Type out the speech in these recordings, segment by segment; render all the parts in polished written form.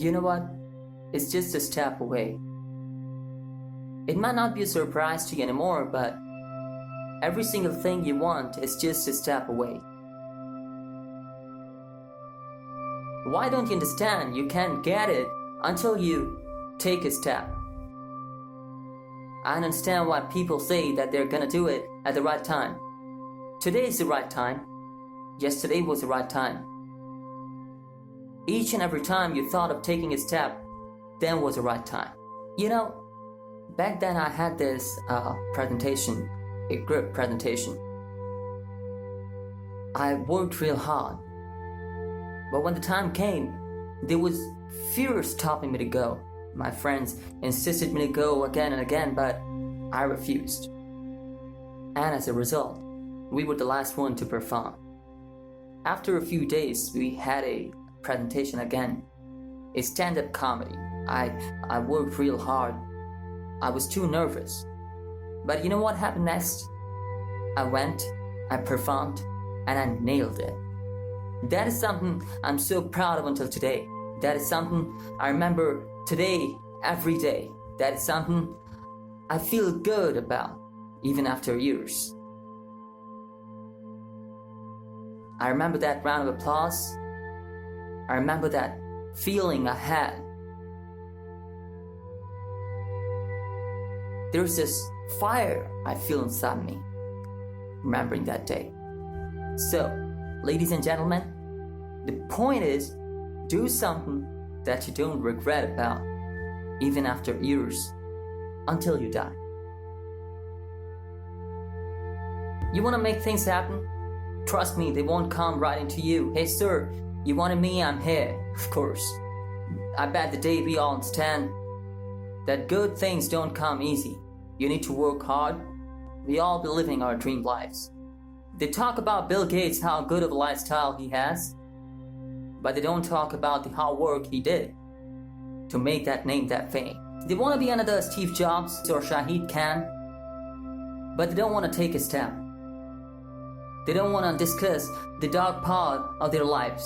You know what? It's just a step away. It might not be a surprise to you anymore, but every single thing you want is just a step away. Why don't you understand you can't get it until you take a step? I understand why people say that they're gonna do it at the right time. Today is the right time. Yesterday was the right time. Each and every time you thought of taking a step, then was the right time. You know, back then I had this presentation, a group presentation. I worked real hard. But when the time came, there was fear stopping me to go. My friends insisted me to go again and again, but I refused. And as a result, we were the last one to perform. After a few days, we had a presentation again, a stand-up comedy. I worked real hard. I was too nervous. But you know what happened next? I went, I performed, and I nailed it. That is something I'm so proud of until today. That is something I remember today, every day. That is something I feel good about, even after years. I remember that round of applause. I remember that feeling I had. There's this fire I feel inside me, remembering that day. So, ladies and gentlemen, the point is, do something that you don't regret about, even after years, until you die. You want to make things happen? Trust me, they won't come right into you. Hey sir, you wanted me, I'm here. Of course. I bet the day we all understand that good things don't come easy. You need to work hard. We all be living our dream lives. They talk about Bill Gates, how good of a lifestyle he has, but they don't talk about the hard work he did to make that name, that fame. They want to be another Steve Jobs or Shahid Khan, but they don't want to take a step. They don't want to discuss the dark part of their lives.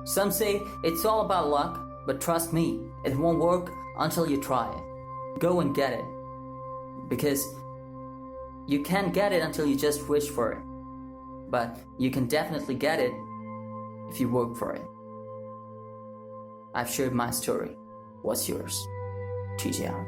Some say it's all about luck, but trust me, it won't work until you try it. Go and get it. Because you can't get it until you just wish for it. But you can definitely get it if you work for it. I've shared my story. What's yours? TJ out.